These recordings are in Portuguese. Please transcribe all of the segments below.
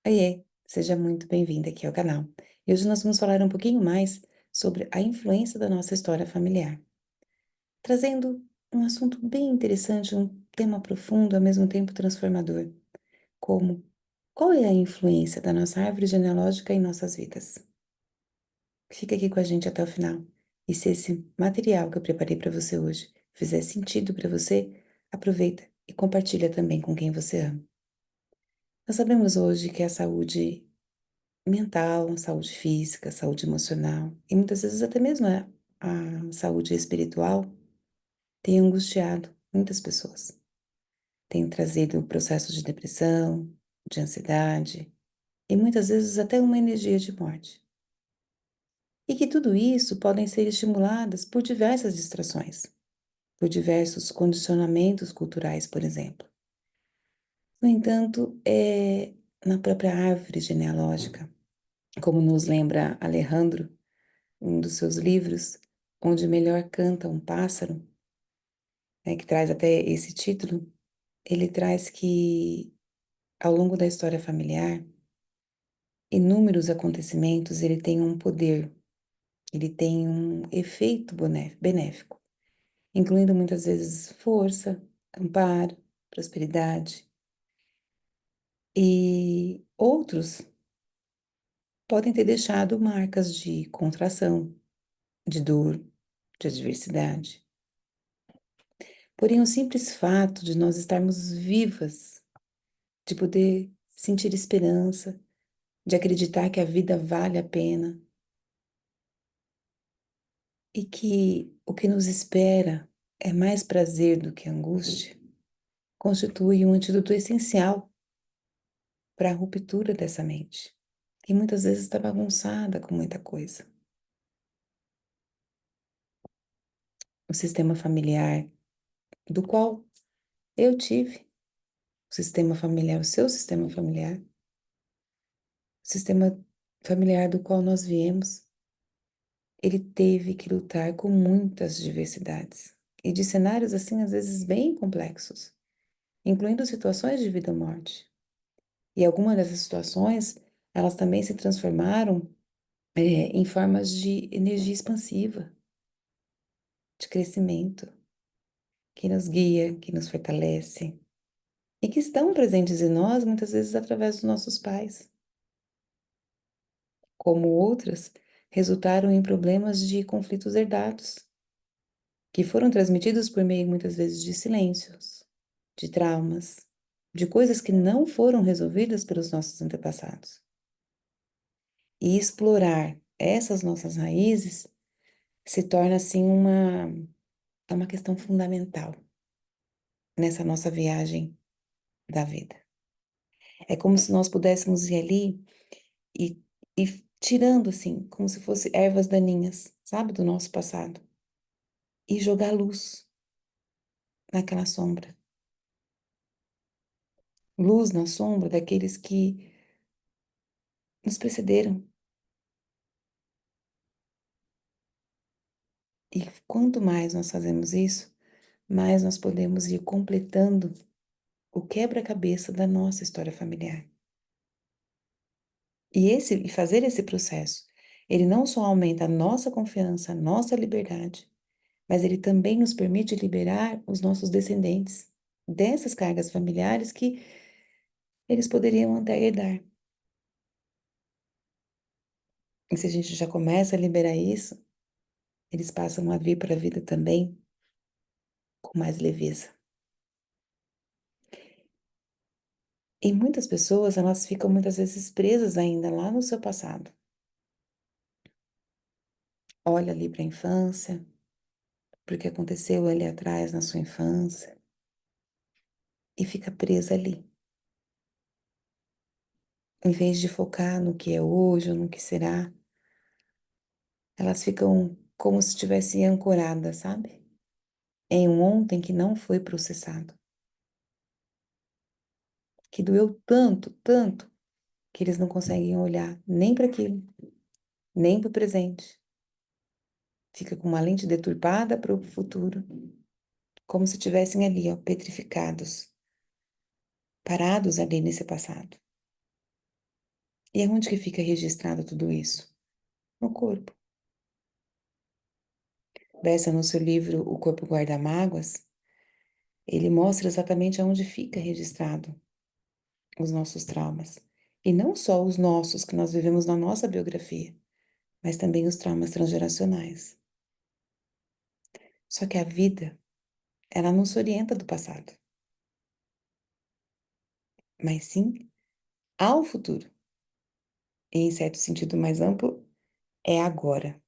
Oiê, seja muito bem-vinda aqui ao canal. E hoje nós vamos falar um pouquinho mais sobre a influência da nossa história familiar, trazendo um assunto bem interessante, um tema profundo, ao mesmo tempo transformador, como qual é a influência da nossa árvore genealógica em nossas vidas? Fica aqui com a gente até o final. E se esse material que eu preparei para você hoje fizer sentido para você, aproveita e compartilha também com quem você ama. Nós sabemos hoje que a saúde mental, saúde física, saúde emocional e muitas vezes até mesmo a saúde espiritual tem angustiado muitas pessoas. Tem trazido processos de depressão, de ansiedade e muitas vezes até uma energia de morte. E que tudo isso podem ser estimuladas por diversas distrações, por diversos condicionamentos culturais, por exemplo. No entanto, é na própria árvore genealógica, como nos lembra Alejandro, um dos seus livros, Onde Melhor Canta um Pássaro, né, que traz até esse título, ele traz que, ao longo da história familiar, inúmeros acontecimentos, ele tem um poder, ele tem um efeito benéfico, incluindo muitas vezes força, amparo, prosperidade, e outros podem ter deixado marcas de contração, de dor, de adversidade. Porém, o simples fato de nós estarmos vivas, de poder sentir esperança, de acreditar que a vida vale a pena e que o que nos espera é mais prazer do que angústia, constitui um antídoto essencial para a ruptura dessa mente, que muitas vezes está bagunçada com muita coisa. O sistema familiar do qual eu tive, o sistema familiar, o seu sistema familiar do qual nós viemos, ele teve que lutar com muitas diversidades e de cenários assim às vezes bem complexos, incluindo situações de vida ou morte. E algumas dessas situações, elas também se transformaram em formas de energia expansiva, de crescimento, que nos guia, que nos fortalece e que estão presentes em nós muitas vezes através dos nossos pais, como outras resultaram em problemas de conflitos herdados que foram transmitidos por meio muitas vezes de silêncios, de traumas, de coisas que não foram resolvidas pelos nossos antepassados. E explorar essas nossas raízes se torna assim uma questão fundamental nessa nossa viagem da vida. É como se nós pudéssemos ir ali e, e tirando assim, como se fosse ervas daninhas, sabe, do nosso passado, e jogar luz naquela sombra. Luz na sombra daqueles que nos precederam. E quanto mais nós fazemos isso, mais nós podemos ir completando o quebra-cabeça da nossa história familiar. E fazer esse processo, ele não só aumenta a nossa confiança, a nossa liberdade, mas ele também nos permite liberar os nossos descendentes dessas cargas familiares que eles poderiam até herdar. E se a gente já começa a liberar isso, eles passam a vir para a vida também com mais leveza. E muitas pessoas, elas ficam muitas vezes presas ainda lá no seu passado. Olha ali para a infância, porque aconteceu ali atrás na sua infância, e fica presa ali. Em vez de focar no que é hoje ou no que será, elas ficam como se estivessem ancoradas, sabe? Em um ontem que não foi processado, que doeu tanto, tanto, que eles não conseguem olhar nem para aquilo, nem para o presente. Fica com uma lente deturpada para o futuro, como se estivessem ali, ó, petrificados, parados ali nesse passado. E aonde que fica registrado tudo isso? No corpo. Bessa, no seu livro O Corpo Guarda Mágoas, ele mostra exatamente aonde fica registrado os nossos traumas. E não só os nossos que nós vivemos na nossa biografia, mas também os traumas transgeracionais. Só que a vida, ela não se orienta do passado, mas sim ao futuro. E, em certo sentido mais amplo, é agora,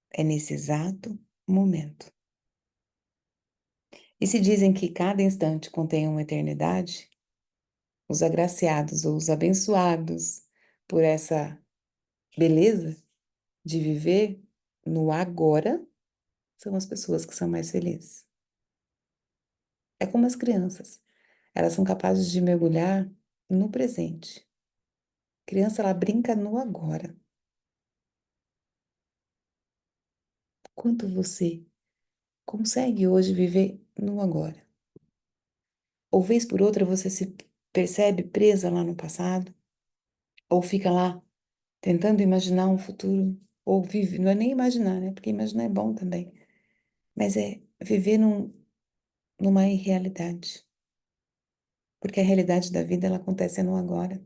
é nesse exato momento. E se dizem que cada instante contém uma eternidade, os agraciados ou os abençoados por essa beleza de viver no agora são as pessoas que são mais felizes. É como as crianças, elas são capazes de mergulhar no presente. Criança, ela brinca no agora. Quanto você consegue hoje viver no agora? Ou vez por outra você se percebe presa lá no passado, ou fica lá tentando imaginar um futuro, ou vive, não é nem imaginar, né? Porque imaginar é bom também, mas é viver numa irrealidade. Porque a realidade da vida, ela acontece no agora.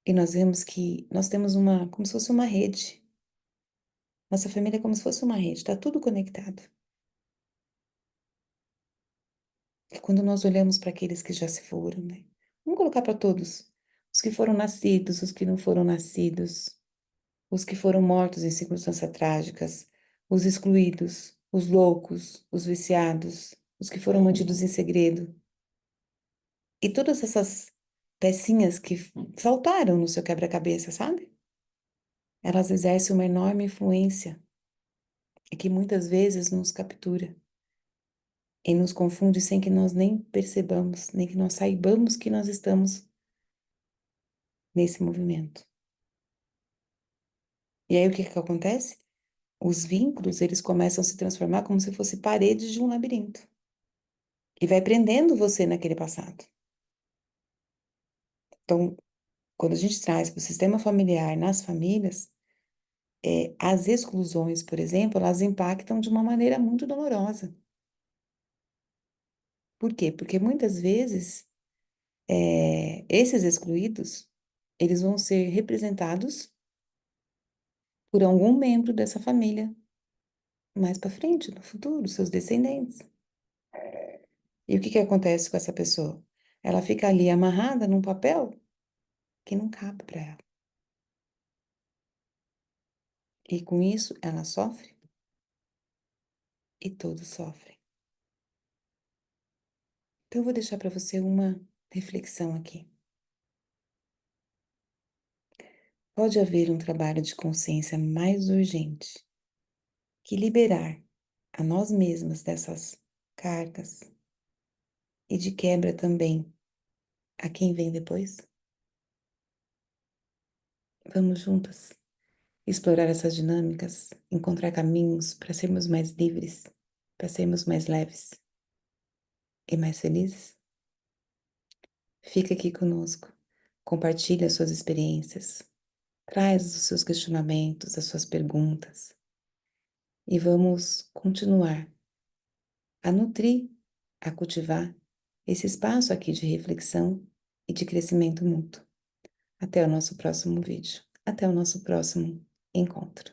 E nós vemos que nós temos como se fosse uma rede. Nossa família é como se fosse uma rede, está tudo conectado. E quando nós olhamos para aqueles que já se foram, né? Vamos colocar para todos. Os que foram nascidos, os que não foram nascidos, os que foram mortos em circunstâncias trágicas, os excluídos, os loucos, os viciados, os que foram mantidos em segredo. E todas essas pecinhas que faltaram no seu quebra-cabeça, sabe? Elas exercem uma enorme influência e que muitas vezes nos captura e nos confunde sem que nós nem percebamos, nem que nós saibamos que nós estamos nesse movimento. E aí o que que acontece? Os vínculos, eles começam a se transformar como se fossem paredes de um labirinto. E vai prendendo você naquele passado. Então, quando a gente traz para o sistema familiar, nas famílias, as exclusões, por exemplo, elas impactam de uma maneira muito dolorosa. Por quê? Porque muitas vezes esses excluídos, eles vão ser representados por algum membro dessa família mais para frente, no futuro, seus descendentes. E o que que acontece com essa pessoa? Ela fica ali amarrada num papel que não cabe para ela. E com isso, ela sofre e todos sofrem. Então, eu vou deixar para você uma reflexão aqui. Pode haver um trabalho de consciência mais urgente que liberar a nós mesmas dessas cargas e de quebra também a quem vem depois? Vamos juntas explorar essas dinâmicas, encontrar caminhos para sermos mais livres, para sermos mais leves e mais felizes? Fica aqui conosco, compartilha as suas experiências, traz os seus questionamentos, as suas perguntas e vamos continuar a nutrir, a cultivar esse espaço aqui de reflexão e de crescimento mútuo. Até o nosso próximo vídeo. Até o nosso próximo encontro.